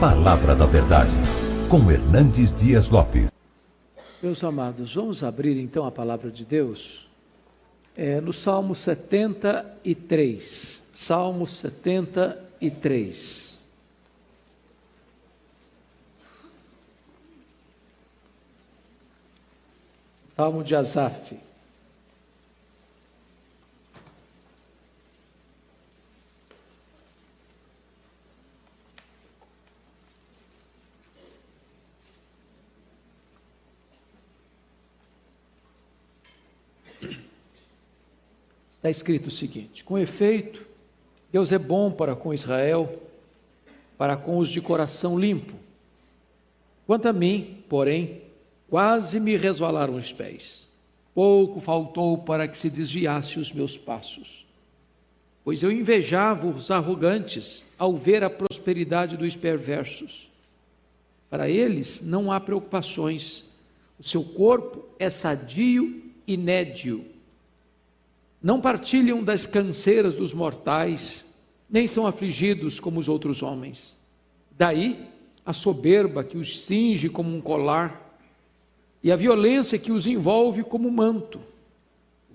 Palavra da Verdade, com Hernandes Dias Lopes. Meus amados, vamos abrir então a Palavra de Deus no Salmo 73. Salmo 73. Salmo de Asaf. Está escrito o seguinte: com efeito, Deus é bom para com Israel, para com os de coração limpo. Quanto a mim, porém, quase me resvalaram os pés. Pouco faltou para que se desviasse os meus passos. Pois eu invejava os arrogantes ao ver a prosperidade dos perversos. Para eles não há preocupações. O seu corpo é sadio e nédio. Não partilham das canseiras dos mortais, nem são afligidos como os outros homens. Daí a soberba que os cinge como um colar, e a violência que os envolve como um manto.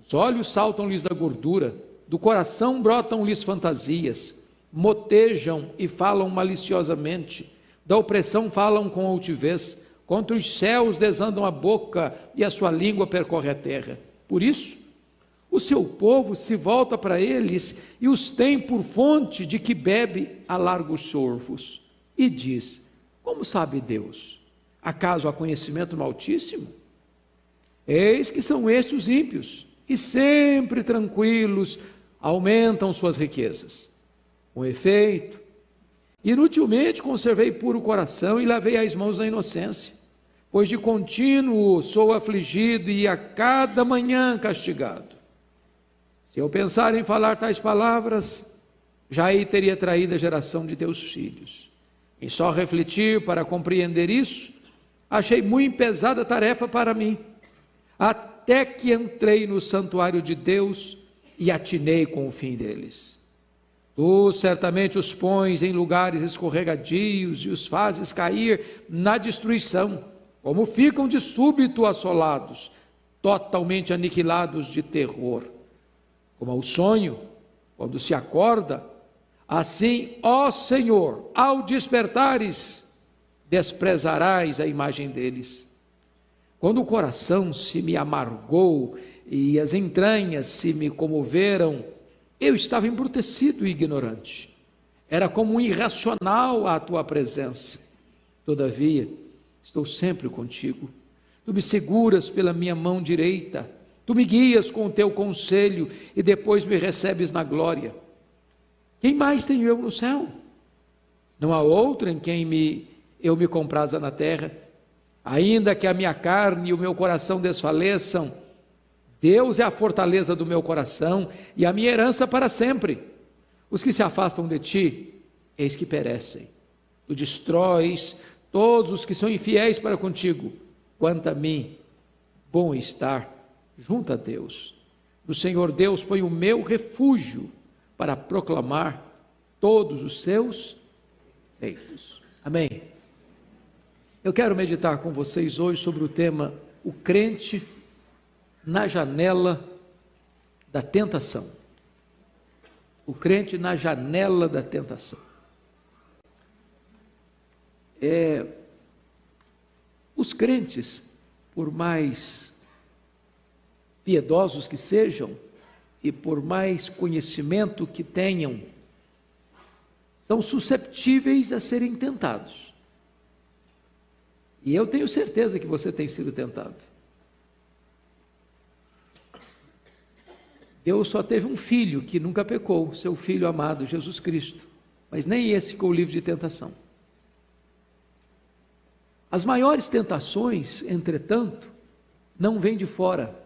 Os olhos saltam-lhes da gordura, do coração brotam-lhes fantasias, motejam e falam maliciosamente, da opressão falam com altivez, contra os céus desandam a boca e a sua língua percorre a terra. Por isso, o seu povo se volta para eles e os tem por fonte de que bebe a largos sorvos. E diz: como sabe Deus? Acaso há conhecimento no Altíssimo? Eis que são estes os ímpios, e sempre tranquilos aumentam suas riquezas. Com efeito, inutilmente conservei puro o coração e lavei as mãos na inocência, pois de contínuo sou afligido e a cada manhã castigado. Se eu pensar em falar tais palavras, já aí teria traído a geração de teus filhos. Em só refletir para compreender isso, achei muito pesada tarefa para mim, até que entrei no santuário de Deus e atinei com o fim deles. Tu certamente os pões em lugares escorregadios e os fazes cair na destruição, como ficam de súbito assolados, totalmente aniquilados de terror. Como ao sonho, quando se acorda, assim, ó Senhor, ao despertares, desprezarás a imagem deles. Quando o coração se me amargou e as entranhas se me comoveram, eu estava embrutecido e ignorante. Era como um irracional à tua presença. Todavia, estou sempre contigo. Tu me seguras pela minha mão direita. Tu me guias com o teu conselho e depois me recebes na glória. Quem mais tenho eu no céu? Não há outro em quem eu me compraza na terra. Ainda que a minha carne e o meu coração desfaleçam, Deus é a fortaleza do meu coração e a minha herança para sempre. Os que se afastam de ti, eis que perecem. Tu destróis todos os que são infiéis para contigo. Quanto a mim, bom estar junto a Deus. No Senhor Deus põe o meu refúgio para proclamar todos os seus feitos. Amém. Eu quero meditar com vocês hoje sobre o tema: o crente na janela da tentação. O crente na janela da tentação. Os crentes, por mais piedosos que sejam e por mais conhecimento que tenham, são susceptíveis a serem tentados. E eu tenho certeza que você tem sido tentado. Deus só teve um filho que nunca pecou, seu filho amado, Jesus Cristo. Mas nem esse ficou livre de tentação. As maiores tentações, entretanto, não vêm de fora,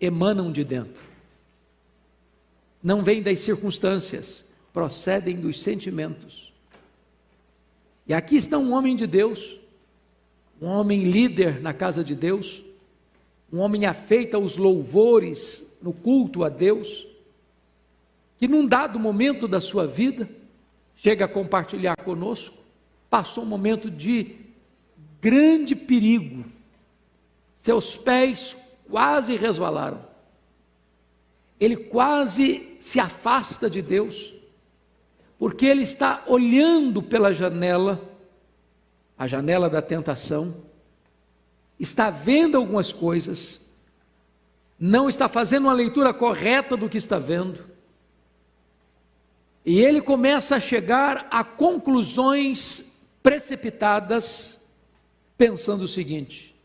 emanam de dentro. Não vêm das circunstâncias, procedem dos sentimentos. E aqui está um homem de Deus, um homem líder na casa de Deus, um homem afeito aos louvores no culto a Deus, que num dado momento da sua vida, chega a compartilhar conosco, passou um momento de grande perigo. Seus pés quase resvalaram. Ele quase se afasta de Deus, porque ele está olhando pela janela, a janela da tentação, está vendo algumas coisas, não está fazendo uma leitura correta do que está vendo, e ele começa a chegar a conclusões precipitadas, pensando o seguinte: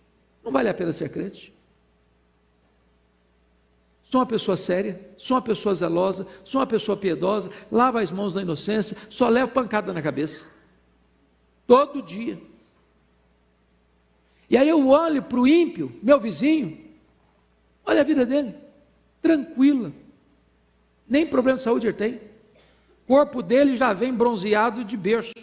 não vale a pena ser crente? Sou uma pessoa séria, sou uma pessoa zelosa, sou uma pessoa piedosa, lavo as mãos na inocência, só levo pancada na cabeça, todo dia. E aí eu olho para o ímpio, meu vizinho, olha a vida dele, tranquila, nem problema de saúde ele tem, o corpo dele já vem bronzeado de berço.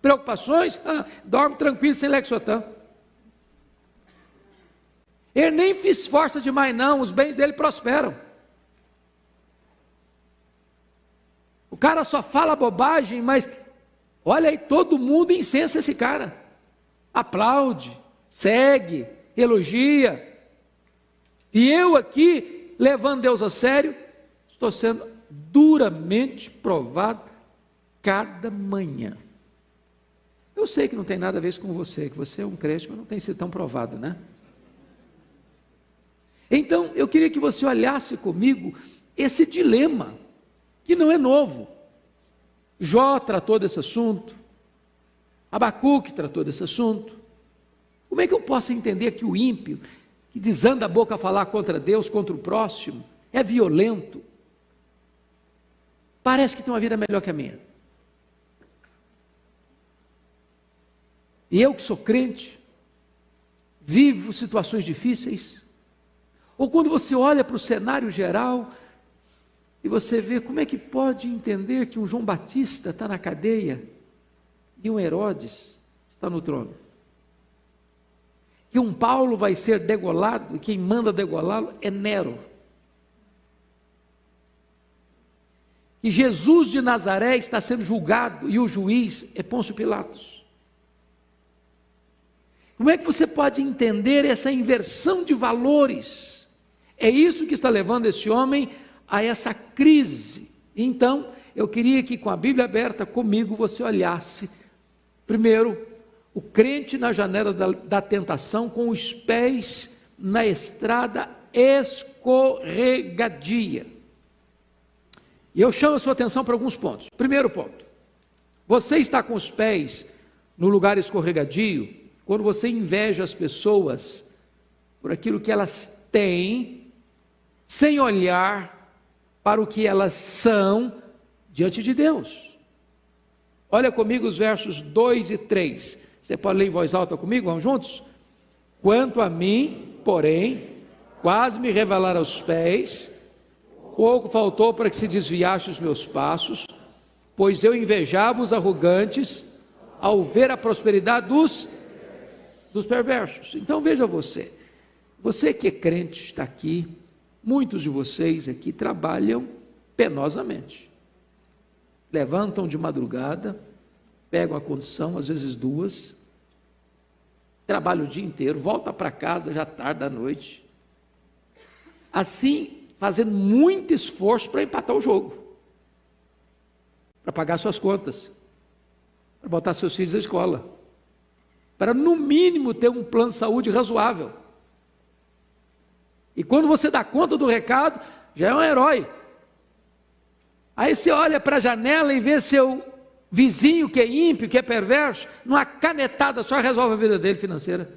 Preocupações? Dorme tranquilo sem Lexotan. Ele nem se esforça demais não, os bens dele prosperam. O cara só fala bobagem, mas olha aí, todo mundo incensa esse cara, aplaude, segue, elogia, e eu aqui, levando Deus a sério, estou sendo duramente provado cada manhã. Eu sei que não tem nada a ver isso com você, que você é um crente, mas não tem sido tão provado, né? Então, eu queria que você olhasse comigo esse dilema, que não é novo. Jó tratou desse assunto, Abacuque tratou desse assunto. Como é que eu posso entender que o ímpio, que desanda a boca a falar contra Deus, contra o próximo, é violento, parece que tem uma vida melhor que a minha? E eu que sou crente, vivo situações difíceis. Ou quando você olha para o cenário geral e você vê como é que pode entender que um João Batista está na cadeia e um Herodes está no trono. Que um Paulo vai ser degolado e quem manda degolá-lo é Nero. Que Jesus de Nazaré está sendo julgado e o juiz é Pôncio Pilatos. Como é que você pode entender essa inversão de valores? É isso que está levando esse homem a essa crise. Então, eu queria que com a Bíblia aberta comigo você olhasse, primeiro, o crente na janela da tentação com os pés na estrada escorregadia. E eu chamo a sua atenção para alguns pontos. Primeiro ponto, você está com os pés no lugar escorregadio quando você inveja as pessoas por aquilo que elas têm, sem olhar para o que elas são diante de Deus. Olha comigo os versos 2 e 3. Você pode ler em voz alta comigo? Vamos juntos? Quanto a mim, porém, quase me revelaram aos pés, pouco faltou para que se desviasse os meus passos, pois eu invejava os arrogantes ao ver a prosperidade dos perversos. Então veja você que é crente está aqui, muitos de vocês aqui trabalham penosamente, levantam de madrugada, pegam a condução, às vezes 2, trabalham o dia inteiro, voltam para casa já tarde da noite, assim, fazendo muito esforço para empatar o jogo, para pagar suas contas, para botar seus filhos na escola, para no mínimo ter um plano de saúde razoável. E quando você dá conta do recado, já é um herói. Aí você olha para a janela e vê seu vizinho que é ímpio, que é perverso, numa canetada só resolve a vida dele financeira.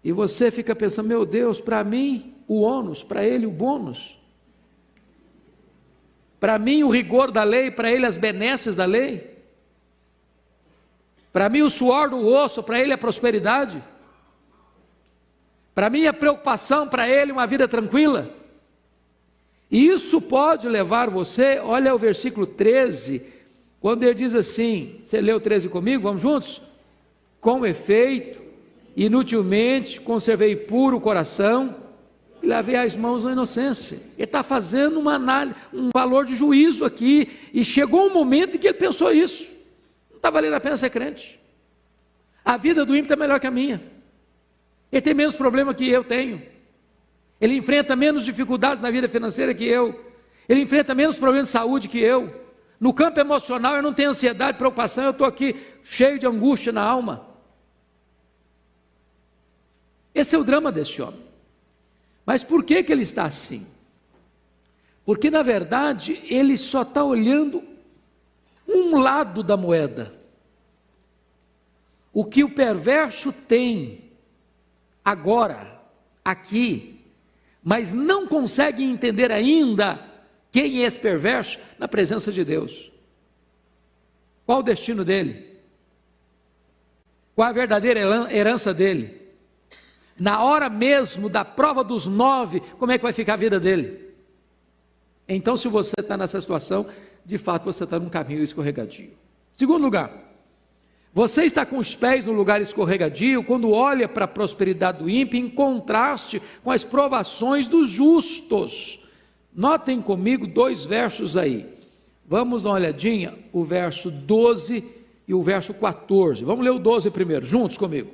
E você fica pensando, meu Deus, para mim o ônus, para ele o bônus. Para mim o rigor da lei, para ele as benesses da lei. Para mim o suor do osso, para ele a prosperidade. Para mim a preocupação, para ele uma vida tranquila. E isso pode levar você, olha o versículo 13, quando ele diz assim, você leu o 13 comigo, vamos juntos? Com efeito, inutilmente conservei puro o coração, e lavei as mãos na inocência. Ele está fazendo uma análise, um valor de juízo aqui, e chegou um momento em que ele pensou isso: não está valendo a pena ser crente. A vida do ímpio está melhor que a minha. Ele tem menos problema que eu tenho. Ele enfrenta menos dificuldades na vida financeira que eu. Ele enfrenta menos problemas de saúde que eu. No campo emocional eu não tenho ansiedade, preocupação, eu estou aqui cheio de angústia na alma. Esse é o drama desse homem. Mas por que ele está assim? Porque na verdade ele só está olhando um lado da moeda. O que o perverso tem agora, aqui, mas não consegue entender ainda quem é esse perverso na presença de Deus. Qual o destino dele? Qual a verdadeira herança dele? Na hora mesmo da prova dos 9, como é que vai ficar a vida dele? Então, se você está nessa situação, de fato você está num caminho escorregadio. Segundo lugar, você está com os pés no lugar escorregadio quando olha para a prosperidade do ímpio em contraste com as provações dos justos. Notem comigo 2 versos aí. Vamos dar uma olhadinha, o verso 12 e o verso 14. Vamos ler o 12 primeiro, juntos comigo.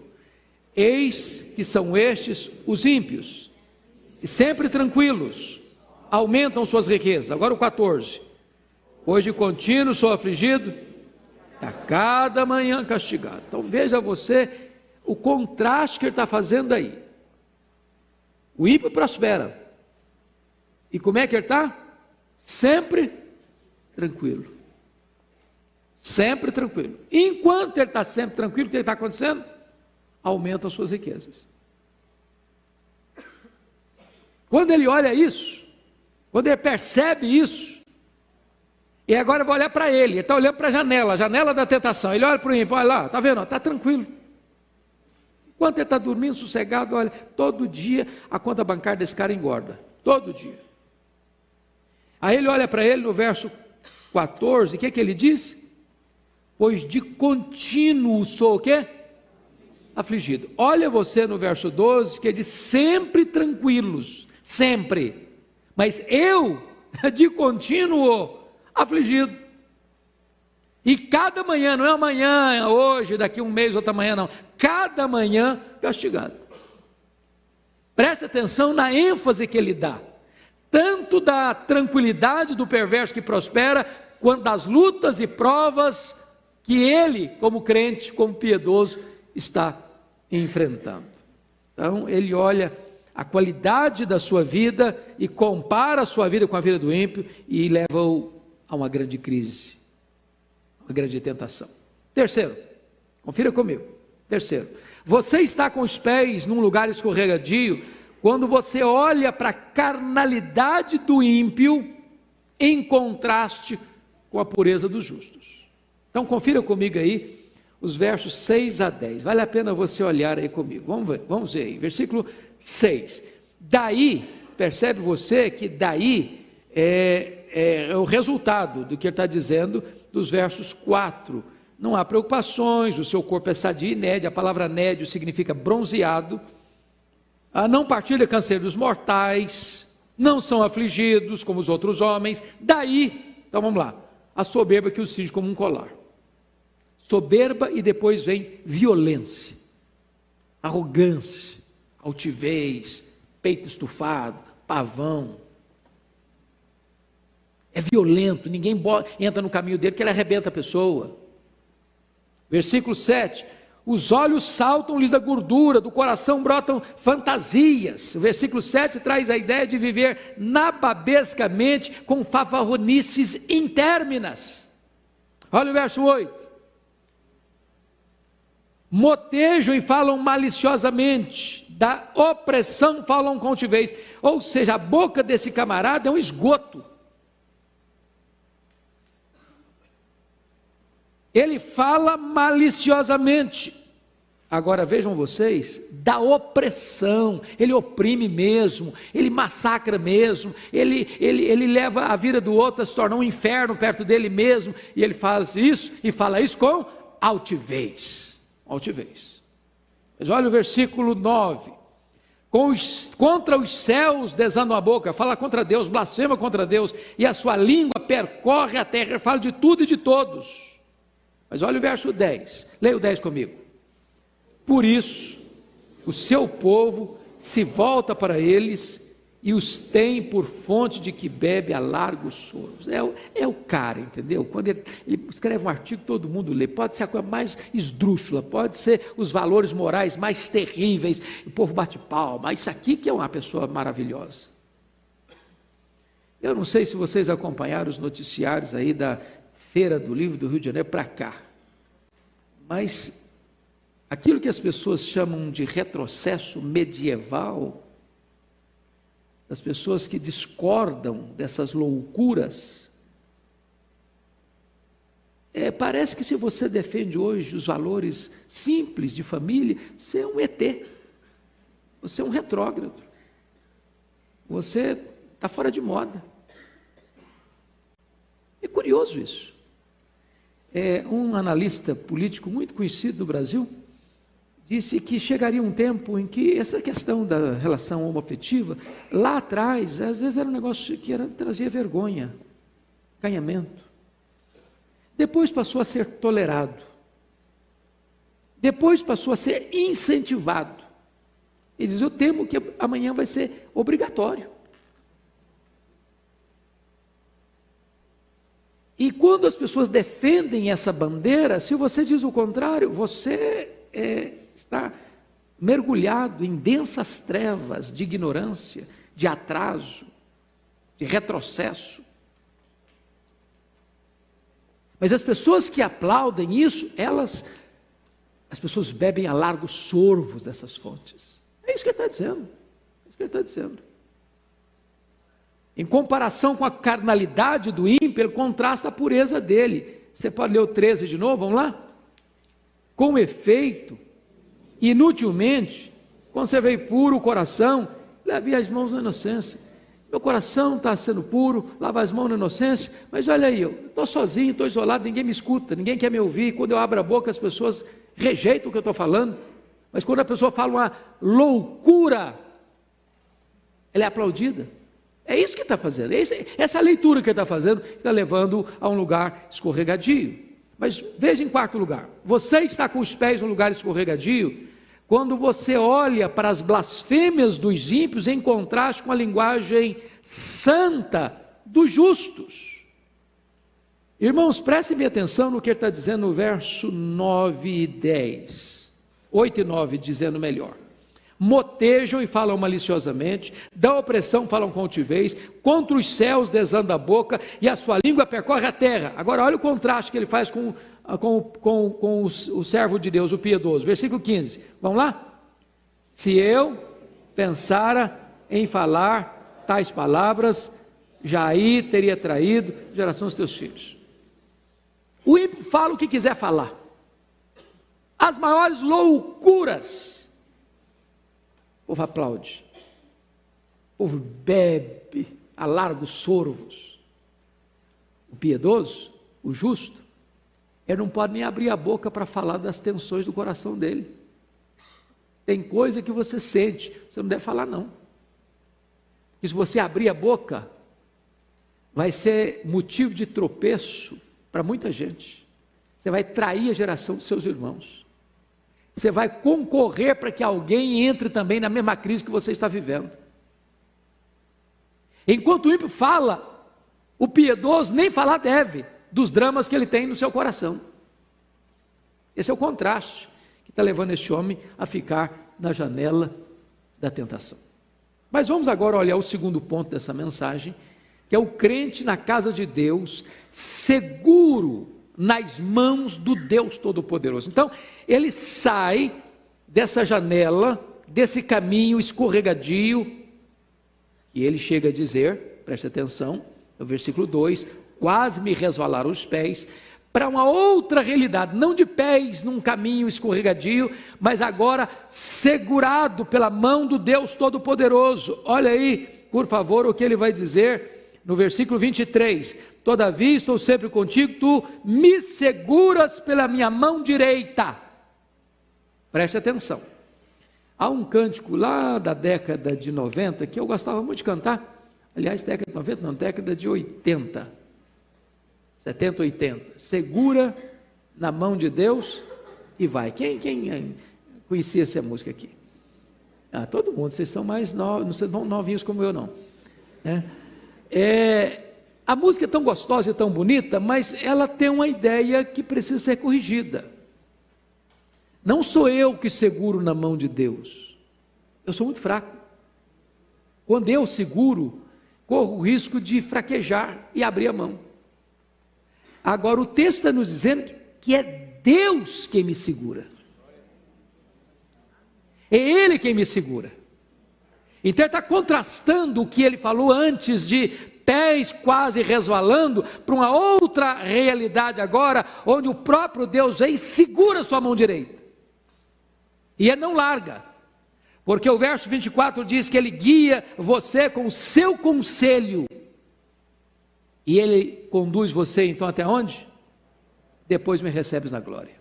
Eis que são estes os ímpios, e sempre tranquilos, aumentam suas riquezas. Agora o 14. Pois de contínuo sou afligido, a cada manhã castigado. Então veja você o contraste que ele está fazendo aí. O ímpio prospera. E como é que ele está? Sempre tranquilo. Sempre tranquilo. Enquanto ele está sempre tranquilo, o que está acontecendo? Aumentam as suas riquezas. Quando ele olha isso, quando ele percebe isso, e agora eu vou olhar para ele está olhando para a janela da tentação. Ele olha para o ímpio, olha lá, está vendo? Está tranquilo. Enquanto ele está dormindo sossegado, olha, todo dia a conta bancária desse cara engorda. Todo dia. Aí ele olha para ele no verso 14, o que ele diz? Pois de contínuo sou o quê? Afligido. Olha você no verso 12, que ele diz sempre tranquilos, sempre. Mas eu, de contínuo, afligido. E cada manhã, não é amanhã, hoje, daqui um mês, outra manhã, não. Cada manhã castigado. Presta atenção na ênfase que ele dá. Tanto da tranquilidade do perverso que prospera, quanto das lutas e provas que ele, como crente, como piedoso, está enfrentando. Então, ele olha a qualidade da sua vida e compara a sua vida com a vida do ímpio e leva-o a uma grande crise, uma grande tentação. Terceiro, confira comigo. Terceiro, você está com os pés num lugar escorregadio quando você olha para a carnalidade do ímpio em contraste com a pureza dos justos. Então confira comigo aí os versos 6 a 10. Vale a pena você olhar aí comigo. Vamos ver aí. Versículo 6. Daí, percebe você que daí é o resultado do que ele está dizendo dos versos 4. Não há preocupações, o seu corpo é sadio e nédio. A palavra nédio significa bronzeado. Não partilha canseiro dos mortais, não são afligidos como os outros homens. Daí, então vamos lá, a soberba que os cinge como um colar. Soberba e depois vem violência, arrogância, altivez, peito estufado, pavão. É violento, ninguém entra no caminho dele que ele arrebenta a pessoa. Versículo 7. Os olhos saltam-lhes da gordura, do coração brotam fantasias. O versículo 7 traz a ideia de viver nababescamente com fanfarronices intérminas. Olha o verso 8. Motejam e falam maliciosamente, da opressão falam com altivez. Ou seja, a boca desse camarada é um esgoto. Ele fala maliciosamente. Agora vejam vocês, da opressão, ele oprime mesmo, ele massacra mesmo, ele leva a vida do outro a se tornar um inferno perto dele mesmo, e ele faz isso, e fala isso com altivez. Altivez. Mas olha o versículo 9. contra os céus desandam a boca, fala contra Deus, blasfema contra Deus, e a sua língua percorre a terra, fala de tudo e de todos. Mas olha o verso 10, leia o 10 comigo. Por isso, o seu povo se volta para eles e os tem por fonte de que bebe a largos soros. É o cara, entendeu? Quando ele escreve um artigo, todo mundo lê. Pode ser a coisa mais esdrúxula, pode ser os valores morais mais terríveis, o povo bate palma. Isso aqui que é uma pessoa maravilhosa. Eu não sei se vocês acompanharam os noticiários aí da Feira do Livro do Rio de Janeiro para cá, mas aquilo que as pessoas chamam de retrocesso medieval, das pessoas que discordam dessas loucuras, parece que se você defende hoje os valores simples de família, você é um ET, você é um retrógrado, você está fora de moda. É curioso isso. Um analista político muito conhecido no Brasil disse que chegaria um tempo em que essa questão da relação homoafetiva, lá atrás, às vezes era um negócio que trazia vergonha, acanhamento. Depois passou a ser tolerado. Depois passou a ser incentivado. Ele diz, eu temo que amanhã vai ser obrigatório. E quando as pessoas defendem essa bandeira, se você diz o contrário, você está mergulhado em densas trevas de ignorância, de atraso, de retrocesso. Mas as pessoas que aplaudem isso, as pessoas bebem a largos sorvos dessas fontes. É isso que ele está dizendo. É isso que ele está dizendo. Em comparação com a carnalidade do ímpio, ele contrasta a pureza dele. Você pode ler o 13 de novo, vamos lá? Com efeito, inutilmente, quando você veio puro o coração, lave as mãos na inocência. Meu coração está sendo puro, lava as mãos na inocência, mas olha aí, eu estou sozinho, estou isolado, ninguém me escuta, ninguém quer me ouvir. Quando eu abro a boca, as pessoas rejeitam o que eu estou falando, mas quando a pessoa fala uma loucura, ela é aplaudida. É isso que está fazendo, essa leitura que ele está fazendo, está levando a um lugar escorregadio. Mas veja em quarto lugar, você está com os pés no lugar escorregadio, quando você olha para as blasfêmias dos ímpios em contraste com a linguagem santa dos justos. Irmãos, prestem bem atenção no que ele está dizendo no verso 9 e 10, 8 e 9, dizendo melhor. Motejam e falam maliciosamente, dão opressão, falam com altivez, contra os céus desanda a boca, e a sua língua percorre a terra. Agora olha o contraste que ele faz com o servo de Deus, o piedoso. Versículo 15, vamos lá? Se eu pensara em falar tais palavras, já aí teria traído a geração dos teus filhos. O ímpio fala o que quiser falar, as maiores loucuras. O povo aplaude, o povo bebe a largos sorvos. O piedoso, o justo, ele não pode nem abrir a boca para falar das tensões do coração dele. Tem coisa que você sente, você não deve falar não. E se você abrir a boca, vai ser motivo de tropeço para muita gente. Você vai trair a geração dos seus irmãos. Você vai concorrer para que alguém entre também na mesma crise que você está vivendo. Enquanto o ímpio fala, o piedoso nem falar deve dos dramas que ele tem no seu coração. Esse é o contraste que está levando este homem a ficar na janela da tentação. Mas vamos agora olhar o segundo ponto dessa mensagem, que é o crente na casa de Deus, seguro nas mãos do Deus Todo-Poderoso. Então, ele sai dessa janela, desse caminho escorregadio, e ele chega a dizer, preste atenção, no versículo 2, quase me resvalaram os pés, para uma outra realidade, não de pés num caminho escorregadio, mas agora segurado pela mão do Deus Todo-Poderoso. Olha aí, por favor, o que ele vai dizer no versículo 23, todavia estou sempre contigo, tu me seguras pela minha mão direita. Preste atenção, Há um cântico lá da década de 90 que eu gostava muito de cantar. Aliás, década de 90 não, década de 80. 70, 80. Segura na mão de Deus e vai. Quem conhecia essa música aqui? Ah, todo mundo, vocês são mais novos, não são novinhos como eu não. A música é tão gostosa e tão bonita, mas ela tem uma ideia que precisa ser corrigida. Não sou eu que seguro na mão de Deus. Eu sou muito fraco. Quando eu seguro, corro o risco de fraquejar e abrir a mão. Agora o texto está nos dizendo que é Deus quem me segura. É Ele quem me segura. Então ele está contrastando o que ele falou antes de pés quase resvalando para uma outra realidade agora, onde o próprio Deus vem e segura sua mão direita. E ele não larga, porque o verso 24 diz que ele guia você com o seu conselho. E ele conduz você então até onde? Depois me recebes na glória.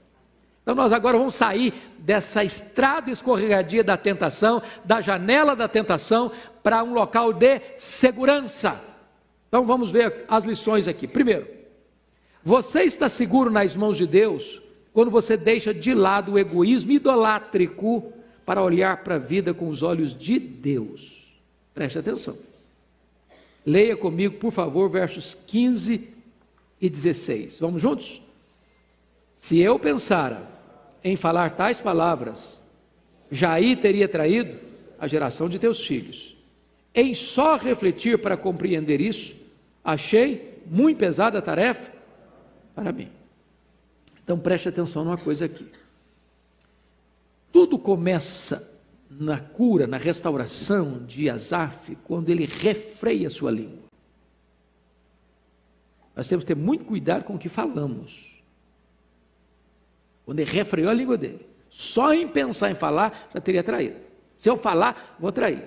Então nós agora vamos sair dessa estrada escorregadia da tentação, da janela da tentação, para um local de segurança. Então vamos ver as lições aqui. Primeiro, você está seguro nas mãos de Deus quando você deixa de lado o egoísmo idolátrico para olhar para a vida com os olhos de Deus. Preste atenção. Leia comigo, por favor, versos 15 e 16. Vamos juntos? Se eu pensara em falar tais palavras, Jair teria traído a geração de teus filhos. Em só refletir para compreender isso, achei muito pesada a tarefa para mim. Então preste atenção numa coisa aqui. Tudo começa na cura, na restauração de Asaf, quando ele refreia a sua língua. Nós temos que ter muito cuidado com o que falamos. Quando ele refreou a língua dele, só em pensar em falar, já teria traído. Se eu falar, vou trair.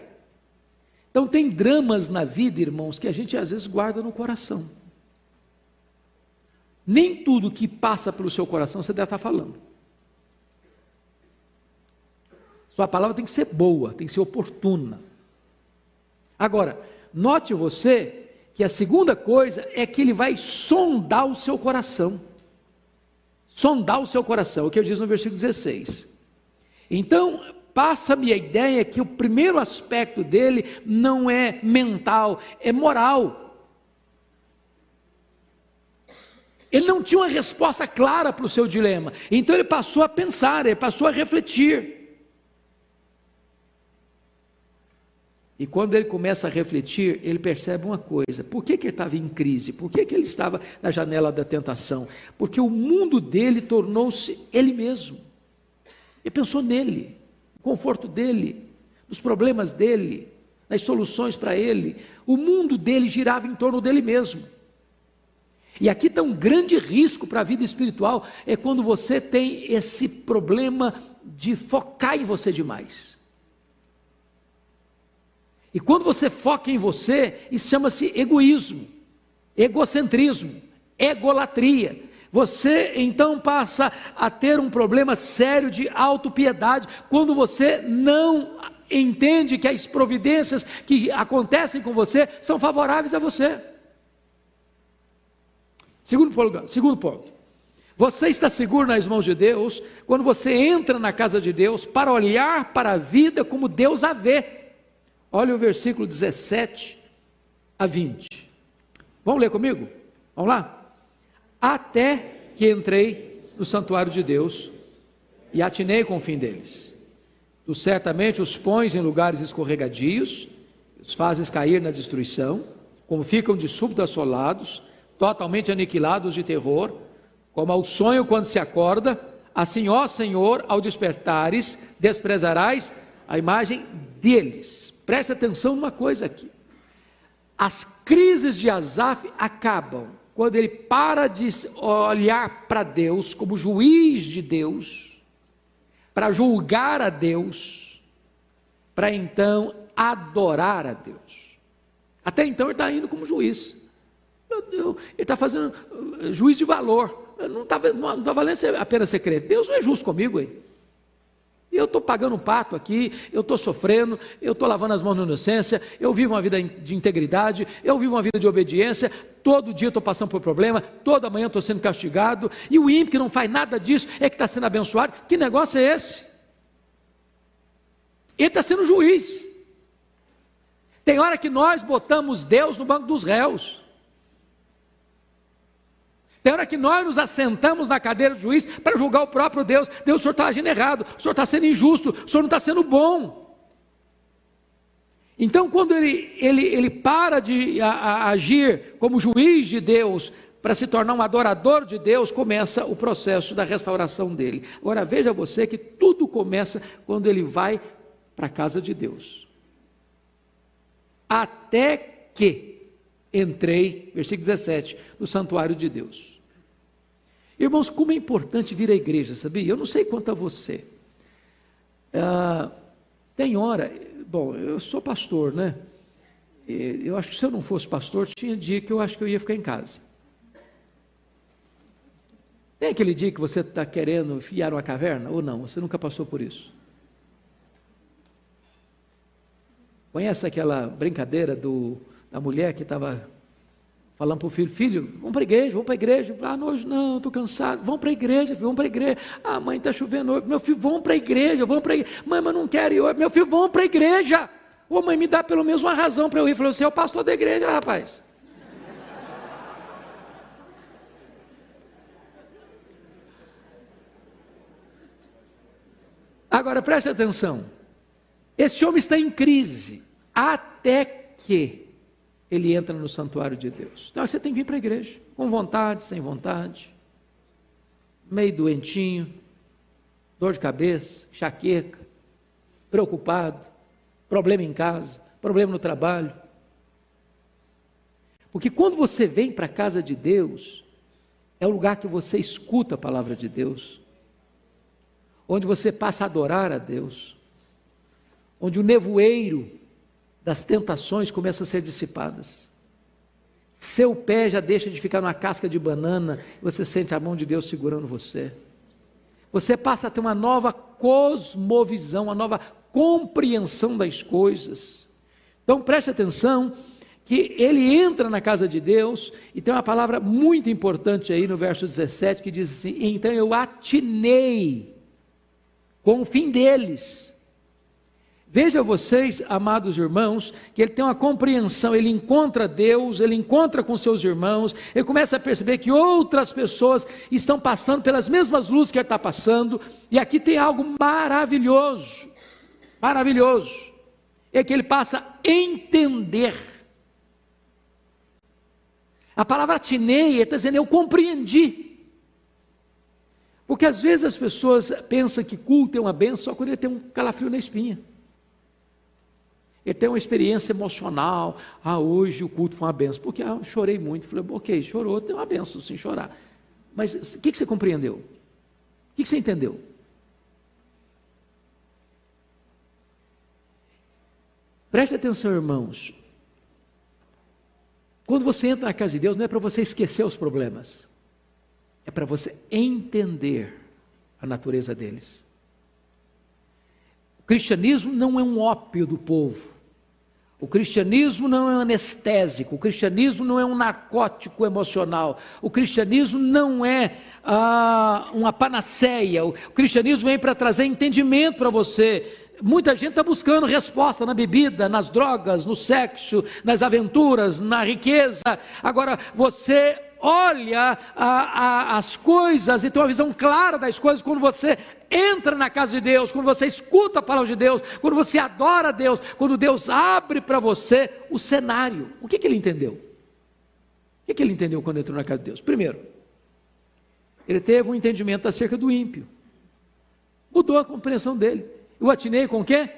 Então tem dramas na vida, irmãos, que a gente às vezes guarda no coração. Nem tudo que passa pelo seu coração você deve estar falando. Sua palavra tem que ser boa, tem que ser oportuna. Agora, note você que a segunda coisa é que ele vai sondar o seu coração. Sondar o seu coração, o que eu diz no versículo 16. Então, passa-me a ideia que o primeiro aspecto dele não é mental, é moral. Ele não tinha uma resposta clara para o seu dilema, então ele passou a pensar, ele passou a refletir. E quando ele começa a refletir, ele percebe uma coisa: por que ele estava em crise? Por que ele estava na janela da tentação? Porque o mundo dele tornou-se ele mesmo. Ele pensou nele, no conforto dele, nos problemas dele, nas soluções para ele. O mundo dele girava em torno dele mesmo. E aqui está um grande risco para a vida espiritual, é quando você tem esse problema de focar em você demais. E quando você foca em você, isso chama-se egoísmo, egocentrismo, egolatria. Você então passa a ter um problema sério de autopiedade, quando você não entende que as providências que acontecem com você são favoráveis a você. Segundo ponto, você está seguro nas mãos de Deus quando você entra na casa de Deus para olhar para a vida como Deus a vê. Olha o versículo 17 a 20. Vamos ler comigo? Vamos lá? Até que entrei no santuário de Deus e atinei com o fim deles. Tu certamente os pões em lugares escorregadios, os fazes cair na destruição, como ficam de súbito assolados, totalmente aniquilados de terror, como ao sonho quando se acorda, assim, ó Senhor, ao despertares, desprezarás a imagem deles. Preste atenção numa coisa aqui. As crises de Asaf acabam quando ele para de olhar para Deus como juiz de Deus, para julgar a Deus, para então adorar a Deus. Até então ele está indo como juiz. Ele está fazendo juiz de valor. Não está valendo apenas ser crente. Deus não é justo comigo, hein? Eu estou pagando um pato aqui, eu estou sofrendo, eu estou lavando as mãos na inocência, eu vivo uma vida de integridade, eu vivo uma vida de obediência, todo dia eu estou passando por problema, toda manhã eu estou sendo castigado, e o ímpio que não faz nada disso é que está sendo abençoado. Que negócio é esse? Ele está sendo juiz. Tem hora que nós botamos Deus no banco dos réus. Tem hora que nós nos assentamos na cadeira do juiz para julgar o próprio Deus. Deus, o Senhor está agindo errado, o Senhor está sendo injusto, o Senhor não está sendo bom. Então, quando ele para de agir como juiz de Deus, para se tornar um adorador de Deus, começa o processo da restauração dele. Agora, veja você que tudo começa quando ele vai para a casa de Deus. Até que entrei, versículo 17, no santuário de Deus. Irmãos, como é importante vir à igreja, sabia? Eu não sei quanto a você. Tem hora, bom, eu sou pastor, né? Eu acho que se eu não fosse pastor, tinha dia que eu acho que eu ia ficar em casa. Tem aquele dia que você está querendo enfiar uma caverna, ou não? Você nunca passou por isso? Conhece aquela brincadeira da mulher que estava falando para o filho: filho, vamos para a igreja, vamos para a igreja. Ah, hoje não, estou cansado. Vamos para a igreja, filho, vamos para a igreja. Ah, mãe, está chovendo hoje. Meu filho, vamos para a igreja, vamos para a igreja. Mãe, mas não quero ir hoje. Meu filho, vamos para a igreja. Ô mãe, me dá pelo menos uma razão para eu ir. Falou: você é o pastor da igreja, rapaz. Agora, preste atenção. Esse homem está em crise, até que ele entra no santuário de Deus. Então você tem que vir para a igreja, com vontade, sem vontade, meio doentinho, dor de cabeça, enxaqueca, preocupado, problema em casa, problema no trabalho. Porque quando você vem para a casa de Deus, é o lugar que você escuta a palavra de Deus, onde você passa a adorar a Deus, onde o nevoeiro das tentações começa a ser dissipadas. Seu pé já deixa de ficar numa casca de banana, e você sente a mão de Deus segurando você. Você passa a ter uma nova cosmovisão, uma nova compreensão das coisas. Então preste atenção, que ele entra na casa de Deus, e tem uma palavra muito importante aí no verso 17, que diz assim: então eu atinei com o fim deles. Veja vocês, amados irmãos, que ele tem uma compreensão, ele encontra Deus, ele encontra com seus irmãos, ele começa a perceber que outras pessoas estão passando pelas mesmas lutas que ele está passando, e aqui tem algo maravilhoso, maravilhoso, é que ele passa a entender. A palavra atinei, ele está dizendo, eu compreendi. Porque às vezes as pessoas pensam que culto é uma bênção só quando ele tem um calafrio na espinha. Ele tem uma experiência emocional. Ah, hoje o culto foi uma benção. Porque eu chorei muito. Falei, ok, chorou, tem uma benção sim chorar. Mas o que você compreendeu? O que você entendeu? Preste atenção, irmãos. Quando você entra na casa de Deus, não é para você esquecer os problemas. É para você entender a natureza deles. O cristianismo não é um ópio do povo. O cristianismo não é um anestésico. O cristianismo não é um narcótico emocional. O cristianismo não é uma panaceia. O cristianismo vem para trazer entendimento para você. Muita gente está buscando resposta na bebida, nas drogas, no sexo, nas aventuras, na riqueza. Agora você olha as coisas e tem uma visão clara das coisas quando você entra na casa de Deus, quando você escuta a palavra de Deus, quando você adora a Deus, quando Deus abre para você o cenário. O que ele entendeu? O que ele entendeu quando entrou na casa de Deus? Primeiro, ele teve um entendimento acerca do ímpio. Mudou a compreensão dele. Eu atinei com o quê?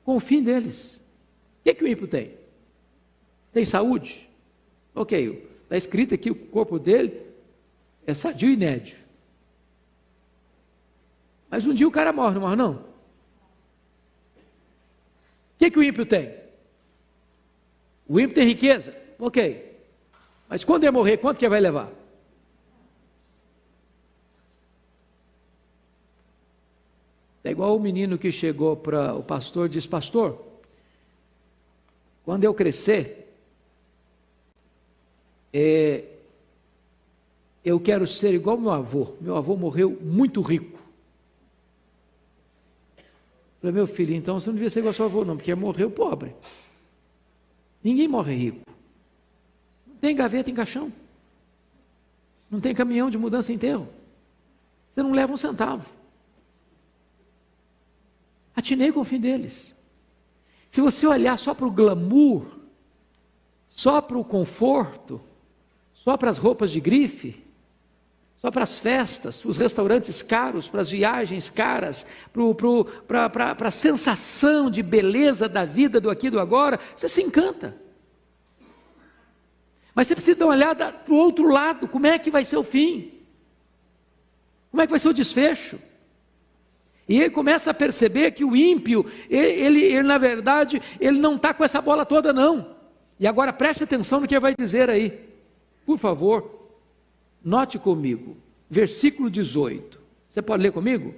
Com o fim deles. O que o ímpio tem? Tem saúde? Ok, está escrito aqui, o corpo dele é sadio e nédio. Mas um dia o cara morre, não morre não? O que o ímpio tem? O ímpio tem riqueza? Ok. Mas quando ele morrer, quanto que ele vai levar? É igual o menino que chegou para o pastor e disse: pastor, quando eu crescer, eu quero ser igual meu avô. Meu avô morreu muito rico. Eu falei: meu filho, então você não devia ser igual ao seu avô não, porque morreu pobre. Ninguém morre rico. Não tem gaveta em caixão. Não tem caminhão de mudança em enterro. Você não leva um centavo. Atinei com o fim deles. Se você olhar só para o glamour, só para o conforto, só para as roupas de grife, só para as festas, para os restaurantes caros, para as viagens caras, para a sensação de beleza da vida do aqui e do agora, você se encanta. Mas você precisa dar uma olhada para o outro lado, como é que vai ser o fim? Como é que vai ser o desfecho? E ele começa a perceber que o ímpio, ele na verdade, ele não está com essa bola toda não. E agora preste atenção no que ele vai dizer aí. Por favor, note comigo, versículo 18. Você pode ler comigo?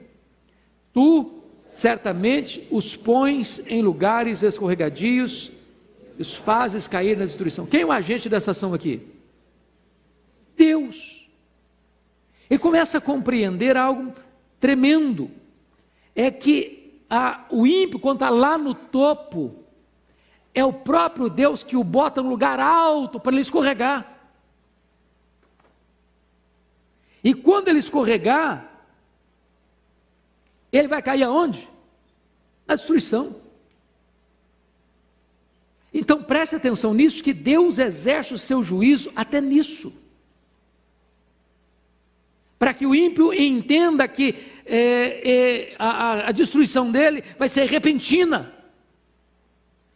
Tu certamente os pões em lugares escorregadios, os fazes cair na destruição. Quem é o agente dessa ação aqui? Deus. Ele começa a compreender algo tremendo. É que o ímpio, quando está lá no topo, é o próprio Deus que o bota num lugar alto para ele escorregar. E quando ele escorregar, ele vai cair aonde? Na destruição. Então preste atenção nisso, que Deus exerce o seu juízo até nisso. Para que o ímpio entenda que a destruição dele vai ser repentina.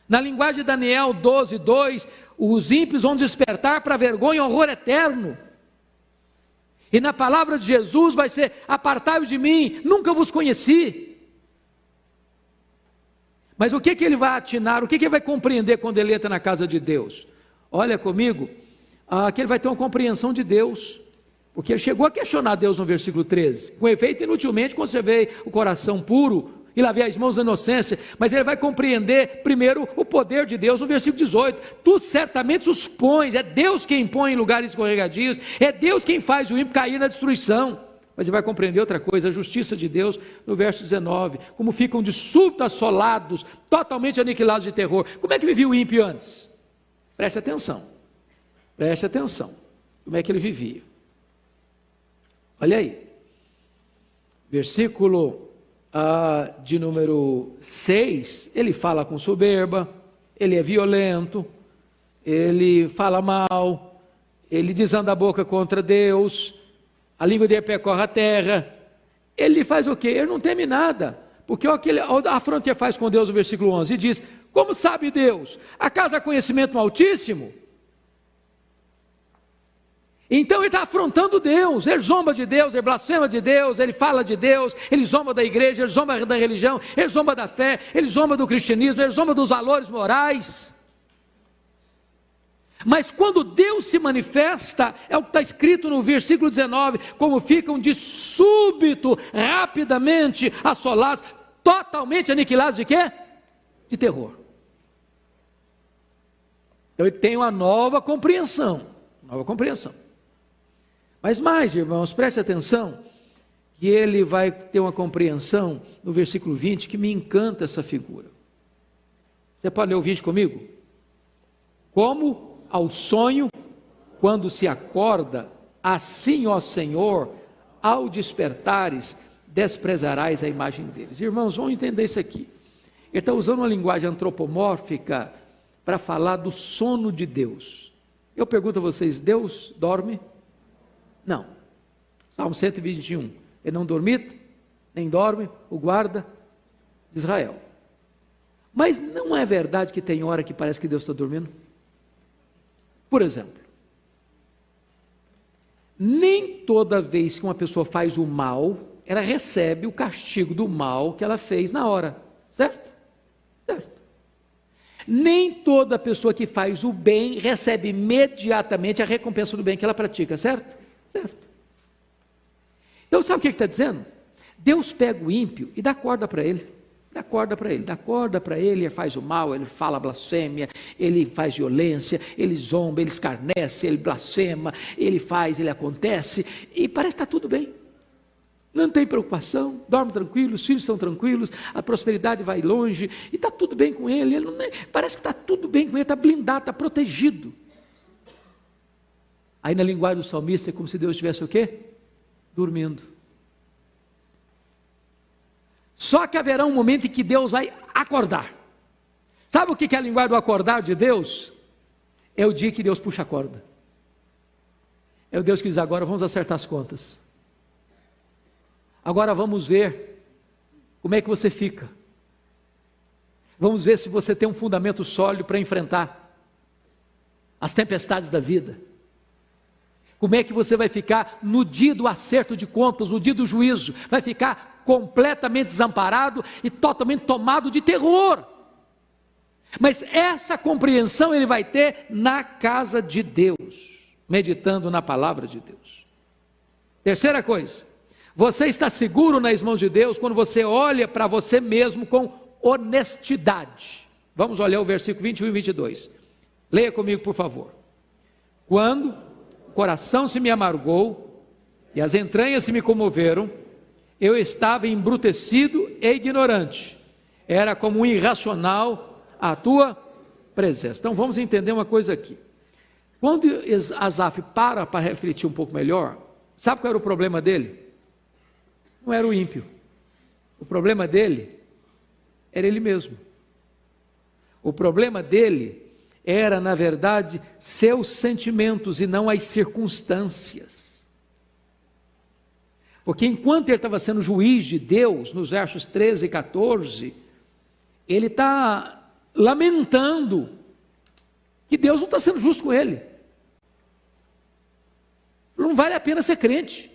Na linguagem de Daniel 12:2, os ímpios vão despertar para vergonha e horror eterno. E na palavra de Jesus vai ser: apartai-vos de mim, nunca vos conheci. Mas o que ele vai atinar, o que ele vai compreender quando ele entra na casa de Deus? Olha comigo, que ele vai ter uma compreensão de Deus. Porque ele chegou a questionar Deus no versículo 13. Com efeito, inutilmente conservei o coração puro e lavei as mãos da inocência. Mas ele vai compreender primeiro o poder de Deus no versículo 18. Tu certamente os pões, é Deus quem põe em lugares escorregadios, é Deus quem faz o ímpio cair na destruição. Mas ele vai compreender outra coisa, a justiça de Deus no verso 19. Como ficam de súbito assolados, totalmente aniquilados de terror. Como é que vivia o ímpio antes? Preste atenção. Preste atenção. Como é que ele vivia? Olha aí, versículo de número 6, ele fala com soberba, ele é violento, ele fala mal, ele desanda a boca contra Deus, a língua dele percorre a terra. Ele faz o quê? Ele não teme nada, porque olha a afronta que ele faz com Deus no versículo 11, e diz: como sabe Deus? Acaso há conhecimento no Altíssimo? Então ele está afrontando Deus, ele zomba de Deus, ele blasfema de Deus, ele fala de Deus, ele zomba da igreja, ele zomba da religião, ele zomba da fé, ele zomba do cristianismo, ele zomba dos valores morais. Mas quando Deus se manifesta, é o que está escrito no versículo 19, como ficam de súbito, rapidamente assolados, totalmente aniquilados de quê? De terror. Então ele tem uma nova compreensão. Mas mais, irmãos, preste atenção, que ele vai ter uma compreensão no versículo 20, que me encanta essa figura. Você pode ler o 20 comigo? Como ao sonho, quando se acorda, assim, ó Senhor, ao despertares, desprezarás a imagem deles. Irmãos, vamos entender isso aqui. Ele está usando uma linguagem antropomórfica para falar do sono de Deus. Eu pergunto a vocês, Deus dorme? Não. Salmo 121. Ele não dormita, nem dorme, o guarda de Israel. Mas não é verdade que tem hora que parece que Deus está dormindo? Por exemplo, nem toda vez que uma pessoa faz o mal, ela recebe o castigo do mal que ela fez na hora, certo? Certo. Nem toda pessoa que faz o bem recebe imediatamente a recompensa do bem que ela pratica, certo? Certo. Então sabe o que ele está dizendo? Deus pega o ímpio e dá corda para ele. Dá corda para ele, ele faz o mal, ele fala blasfêmia, ele faz violência, ele zomba, ele escarnece, ele blasfema, ele acontece, e parece que está tudo bem. Não tem preocupação, dorme tranquilo, os filhos são tranquilos, a prosperidade vai longe, e está tudo bem com ele, parece que está tudo bem com ele, está blindado, está protegido. Aí na linguagem do salmista é como se Deus estivesse o quê? Dormindo. Só que haverá um momento em que Deus vai acordar. Sabe o que é a linguagem do acordar de Deus? É o dia que Deus puxa a corda. É o Deus que diz: agora vamos acertar as contas. Agora vamos ver como é que você fica. Vamos ver se você tem um fundamento sólido para enfrentar as tempestades da vida. Como é que você vai ficar no dia do acerto de contas, no dia do juízo? Vai ficar completamente desamparado e totalmente tomado de terror. Mas essa compreensão ele vai ter na casa de Deus, meditando na palavra de Deus. Terceira coisa, você está seguro nas mãos de Deus quando você olha para você mesmo com honestidade. Vamos olhar o versículo 21 e 22. Leia comigo, por favor. Quando o coração se me amargou e as entranhas se me comoveram, eu estava embrutecido e ignorante, era como um irracional à tua presença. Então vamos entender uma coisa aqui. Quando Asaf para refletir um pouco melhor, sabe qual era o problema dele? Não era o ímpio, o problema dele era ele mesmo. O problema dele era, na verdade, seus sentimentos e não as circunstâncias. Porque enquanto ele estava sendo juiz de Deus, nos versos 13 e 14, ele está lamentando que Deus não está sendo justo com ele. Não vale a pena ser crente.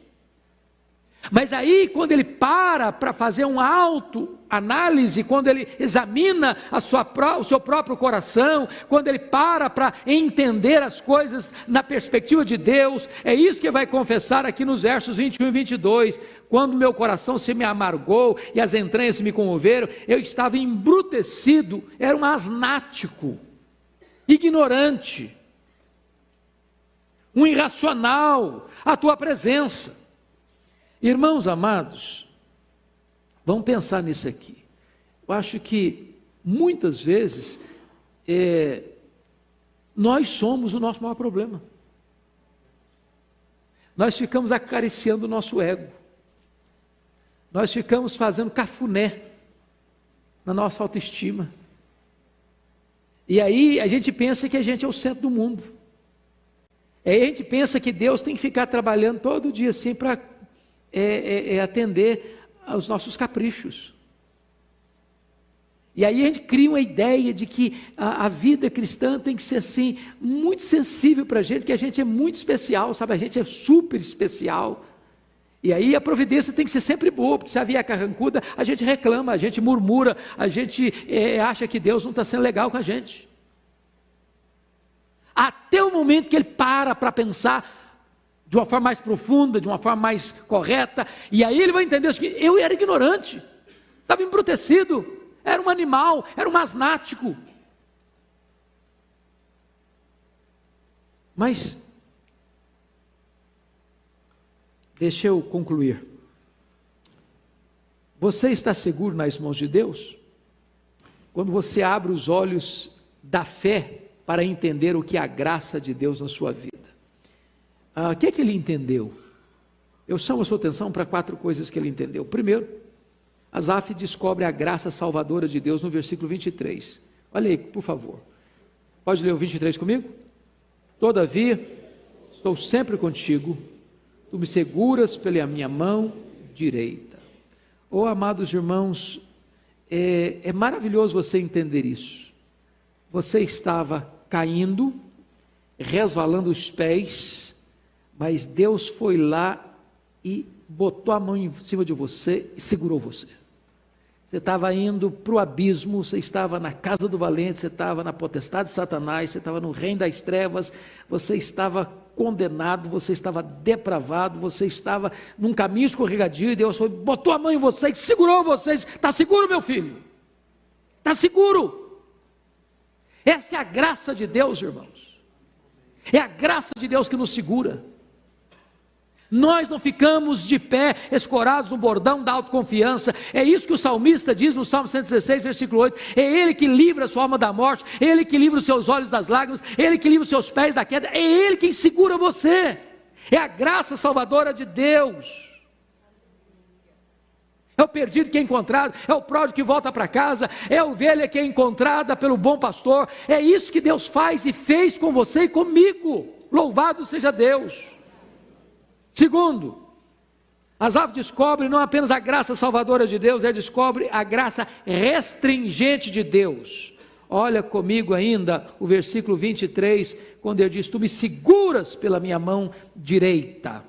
Mas aí, quando ele para fazer uma autoanálise, quando ele examina o seu próprio coração, quando ele para entender as coisas na perspectiva de Deus, é isso que vai confessar aqui nos versos 21 e 22. Quando meu coração se me amargou e as entranhas se me comoveram, eu estava embrutecido, era um asnático, ignorante, um irracional à tua presença. Irmãos amados, vamos pensar nisso aqui. Eu acho que muitas vezes nós somos o nosso maior problema. Nós ficamos acariciando o nosso ego. Nós ficamos fazendo cafuné na nossa autoestima. E aí a gente pensa que a gente é o centro do mundo. Aí a gente pensa que Deus tem que ficar trabalhando todo dia assim para atender aos nossos caprichos. E aí a gente cria uma ideia de que a vida cristã tem que ser assim, muito sensível para a gente, que a gente é muito especial, sabe? A gente é super especial. E aí a providência tem que ser sempre boa, porque se a via é carrancuda, a gente reclama, a gente murmura, a gente acha que Deus não está sendo legal com a gente. Até o momento que ele para pensar de uma forma mais profunda, de uma forma mais correta, e aí ele vai entender que eu era ignorante, estava embrutecido, era um animal, era um asnático. Mas, deixa eu concluir. Você está seguro nas mãos de Deus? Quando você abre os olhos da fé para entender o que é a graça de Deus na sua vida. O que é que ele entendeu? Eu chamo a sua atenção para 4 coisas que ele entendeu. Primeiro, Asaf descobre a graça salvadora de Deus no versículo 23. Olha aí, por favor. Pode ler o 23 comigo? Todavia, estou sempre contigo, tu me seguras pela minha mão direita. Oh, amados irmãos, é maravilhoso você entender isso. Você estava caindo, resvalando os pés, mas Deus foi lá e botou a mão em cima de você e segurou você. Você estava indo para o abismo, você estava na casa do valente, você estava na potestade de Satanás, você estava no reino das trevas, você estava condenado, você estava depravado, você estava num caminho escorregadio, e Deus botou a mão em você e segurou você. Está seguro, meu filho? Está seguro? Essa é a graça de Deus, irmãos. É a graça de Deus que nos segura. Nós não ficamos de pé, escorados no bordão da autoconfiança. É isso que o salmista diz no Salmo 116, versículo 8. É Ele que livra a sua alma da morte, é Ele que livra os seus olhos das lágrimas, é Ele que livra os seus pés da queda, é Ele quem segura você. É a graça salvadora de Deus. É o perdido que é encontrado, é o pródigo que volta para casa, é a ovelha que é encontrada pelo bom pastor. É isso que Deus faz e fez com você e comigo. Louvado seja Deus. Segundo, Asaf descobre não apenas a graça salvadora de Deus, ele descobre a graça restringente de Deus. Olha comigo ainda o versículo 23, quando ele diz: tu me seguras pela minha mão direita.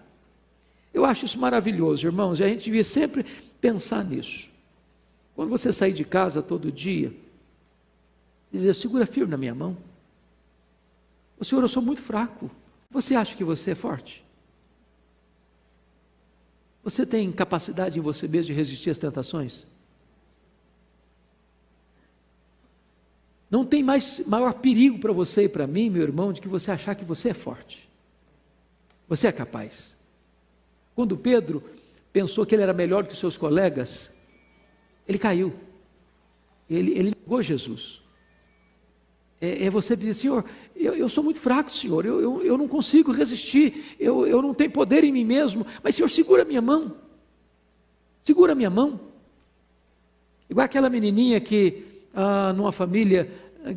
Eu acho isso maravilhoso, irmãos, e a gente devia sempre pensar nisso. Quando você sair de casa todo dia, dizer: segura firme na minha mão. O Senhor, eu sou muito fraco. Você acha que você é forte? Você tem capacidade em você mesmo de resistir às tentações? Não tem maior perigo para você e para mim, meu irmão, de que você achar que você é forte. Você é capaz. Quando Pedro pensou que ele era melhor que seus colegas, ele caiu. Ele negou Jesus. Você dizer: Senhor, eu sou muito fraco, Senhor, eu não consigo resistir, eu não tenho poder em mim mesmo, mas Senhor, segura a minha mão, segura a minha mão. Igual aquela menininha que, numa família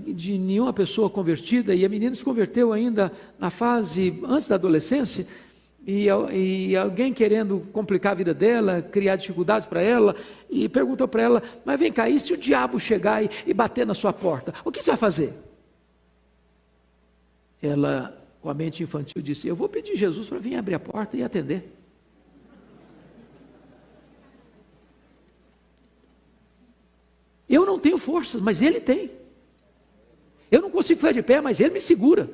de nenhuma pessoa convertida, e a menina se converteu ainda na fase antes da adolescência, e alguém querendo complicar a vida dela, criar dificuldades para ela, e perguntou para ela: mas vem cá, e se o diabo chegar e bater na sua porta, o que você vai fazer? Ela, com a mente infantil, disse: eu vou pedir Jesus para vir abrir a porta e atender. Eu não tenho forças, mas Ele tem. Eu não consigo ficar de pé, mas Ele me segura.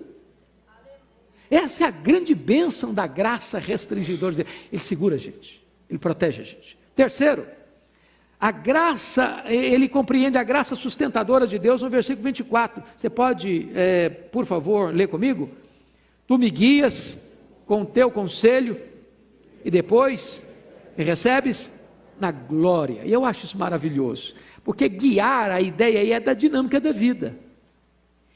Essa é a grande bênção da graça restringidora de Deus. Ele segura a gente, Ele protege a gente. Terceiro, a graça, ele compreende a graça sustentadora de Deus no versículo 24. Você pode, por favor, ler comigo? Tu me guias com o teu conselho e depois me recebes na glória. E eu acho isso maravilhoso, porque guiar, a ideia aí é da dinâmica da vida.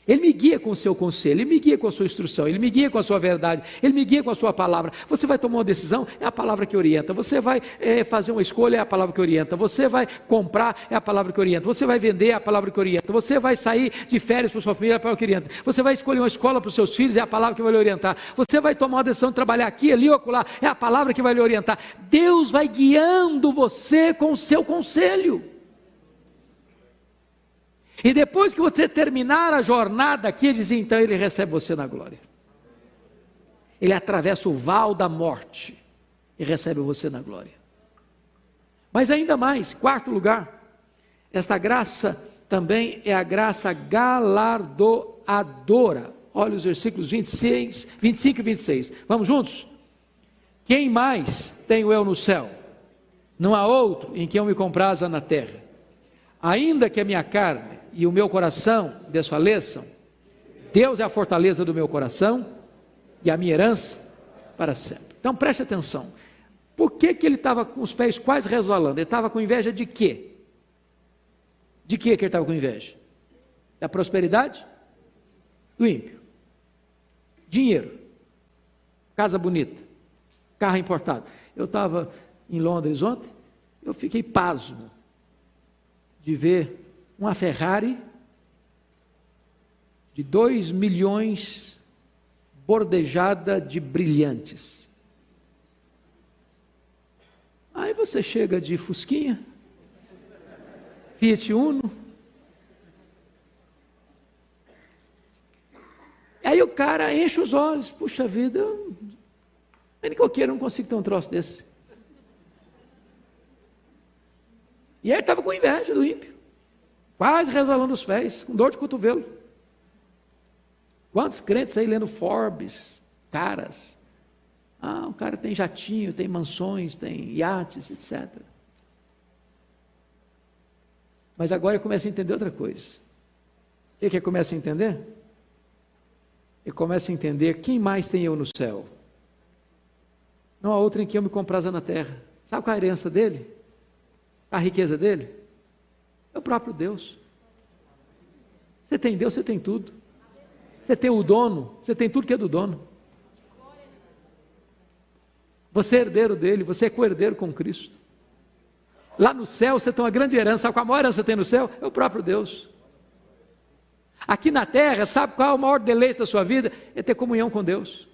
Ele me guia com o seu conselho, Ele me guia com a sua instrução, Ele me guia com a sua verdade, Ele me guia com a sua palavra. Você vai tomar uma decisão, é a palavra que orienta. Você vai fazer uma escolha, é a palavra que orienta. Você vai comprar, é a palavra que orienta. Você vai vender, é a palavra que orienta. Você vai sair de férias para sua família, é a palavra que orienta. Você vai escolher uma escola para os seus filhos, é a palavra que vai lhe orientar. Você vai tomar uma decisão de trabalhar aqui, ali ou acolá, é a palavra que vai lhe orientar. Deus vai guiando você com o seu conselho. E depois que você terminar a jornada aqui, diz, então Ele recebe você na glória. Ele atravessa o val da morte e recebe você na glória. Mas ainda mais, quarto lugar, esta graça também é a graça galardoadora. Olha os versículos 25 e 26. Vamos juntos? Quem mais tenho eu no céu? Não há outro em quem eu me compraza na terra. Ainda que a minha carne e o meu coração desfaleçam, Deus é a fortaleza do meu coração e a minha herança para sempre. Então preste atenção. Por que ele estava com os pés quase resvalando? Ele estava com inveja de quê? De que ele estava com inveja? Da prosperidade? Do ímpio. Dinheiro. Casa bonita. Carro importado. Eu estava em Londres ontem, eu fiquei pasmo de ver uma Ferrari de 2 milhões bordejada de brilhantes. Aí você chega de Fusquinha, Fiat Uno, aí o cara enche os olhos, puxa vida, nem qualquer não consigo ter um troço desse. E aí ele estava com inveja do ímpio, quase resvalando os pés, com dor de cotovelo. Quantos crentes aí lendo Forbes, caras. O cara tem jatinho, tem mansões, tem iates, etc. Mas agora ele começa a entender outra coisa. O que ele começa a entender? Ele começa a entender quem mais tem eu no céu. Não há outra em que eu me compraza na terra. Sabe qual é a herança dele? A riqueza dele? É o próprio Deus. Você tem Deus, você tem tudo. Você tem o dono, você tem tudo que é do dono. Você é herdeiro dele, você é co-herdeiro com Cristo. Lá no céu você tem uma grande herança. Sabe qual a maior herança que você tem no céu? É o próprio Deus. Aqui na terra, sabe qual é o maior deleite da sua vida? É ter comunhão com Deus.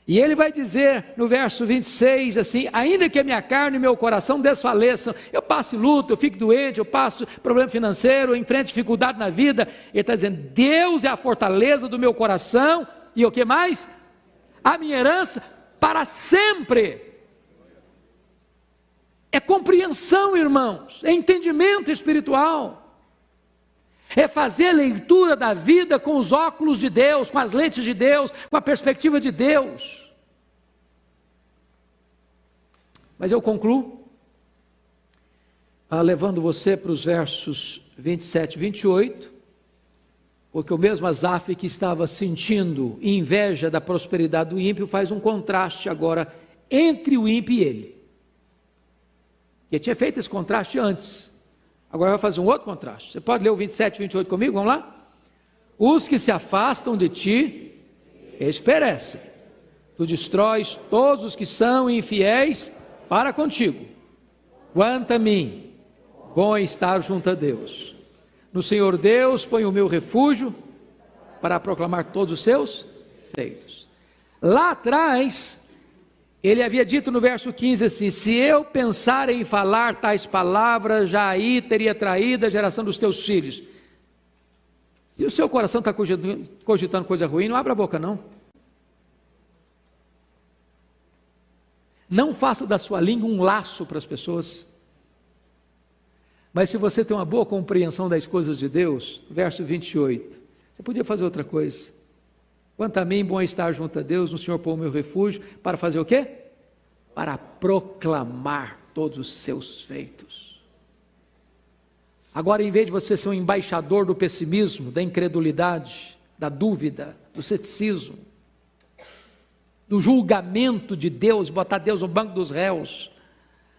E ele vai dizer no verso 26 assim: ainda que a minha carne e meu coração desfaleçam, eu passo luto, eu fico doente, eu passo problema financeiro, eu enfrento dificuldade na vida, ele está dizendo: Deus é a fortaleza do meu coração, e o que mais? A minha herança para sempre. É compreensão, irmãos, é entendimento espiritual, é fazer leitura da vida com os óculos de Deus, com as lentes de Deus, com a perspectiva de Deus. Mas eu concluo levando você para os versos 27 e 28, porque o mesmo Asaf que estava sentindo inveja da prosperidade do ímpio faz um contraste agora entre o ímpio e ele. Ele tinha feito esse contraste antes, agora vai fazer um outro contraste. Você pode ler o 27 e 28 comigo? Vamos lá? Os que se afastam de ti, eles perecem. Tu destróis todos os que são infiéis para contigo. Quanto a mim, bom é estar junto a Deus. No Senhor Deus ponho o meu refúgio para proclamar todos os seus feitos. Lá atrás, ele havia dito no verso 15 assim: se eu pensar em falar tais palavras, já aí teria traído a geração dos teus filhos. Se o seu coração está cogitando coisa ruim, não abra a boca não. Não faça da sua língua um laço para as pessoas. Mas se você tem uma boa compreensão das coisas de Deus, verso 28, você podia fazer outra coisa. Quanto a mim, bom é estar junto a Deus, no Senhor pôr o meu refúgio, para fazer o quê? Para proclamar todos os seus feitos. Agora, em vez de você ser um embaixador do pessimismo, da incredulidade, da dúvida, do ceticismo, do julgamento de Deus, botar Deus no banco dos réus,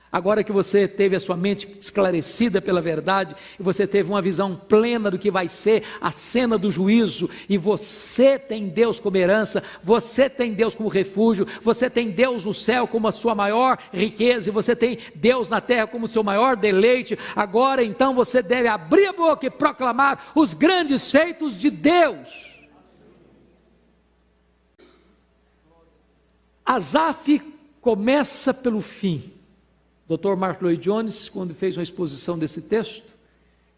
agora que você teve a sua mente esclarecida pela verdade, e você teve uma visão plena do que vai ser a cena do juízo, e você tem Deus como herança, você tem Deus como refúgio, você tem Deus no céu como a sua maior riqueza, e você tem Deus na terra como o seu maior deleite, agora então você deve abrir a boca e proclamar os grandes feitos de Deus. Asaf começa pelo fim. Dr. Mark Lloyd Jones, quando fez uma exposição desse texto,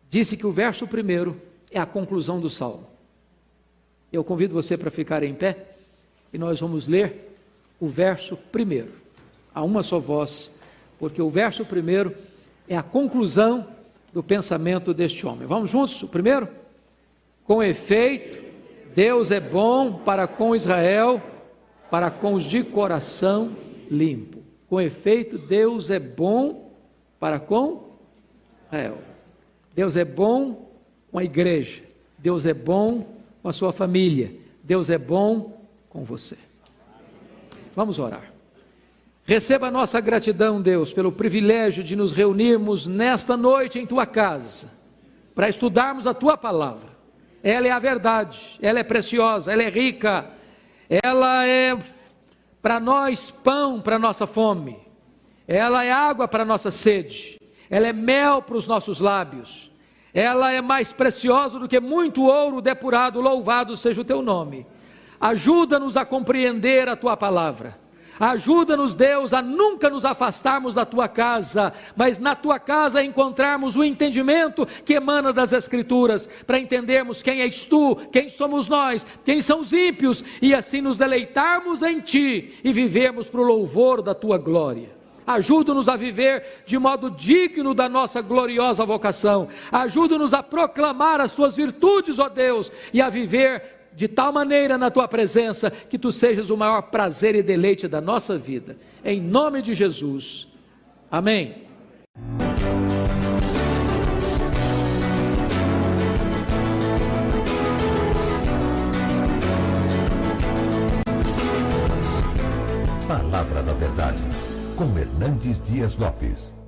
disse que o verso primeiro é a conclusão do salmo. Eu convido você para ficar em pé e nós vamos ler o verso primeiro, a uma só voz, porque o verso primeiro é a conclusão do pensamento deste homem. Vamos juntos? O primeiro? Com efeito, Deus é bom para com Israel, para com os de coração limpo. Com efeito, Deus é bom para com Israel. Deus é bom com a igreja. Deus é bom com a sua família. Deus é bom com você. Vamos orar. Receba a nossa gratidão, Deus, pelo privilégio de nos reunirmos nesta noite em Tua casa, para estudarmos a Tua palavra. Ela é a verdade, ela é preciosa, ela é rica, ela é para nós pão para nossa fome, ela é água para nossa sede, ela é mel para os nossos lábios, ela é mais preciosa do que muito ouro depurado, louvado seja o teu nome. Ajuda-nos a compreender a tua palavra, ajuda-nos, Deus, a nunca nos afastarmos da tua casa, mas na tua casa encontrarmos o entendimento que emana das Escrituras, para entendermos quem és tu, quem somos nós, quem são os ímpios, e assim nos deleitarmos em ti e vivermos para o louvor da tua glória. Ajuda-nos a viver de modo digno da nossa gloriosa vocação, ajuda-nos a proclamar as tuas virtudes, ó Deus, e a viver de tal maneira na tua presença que tu sejas o maior prazer e deleite da nossa vida. Em nome de Jesus. Amém. Palavra da Verdade, com Hernandes Dias Lopes.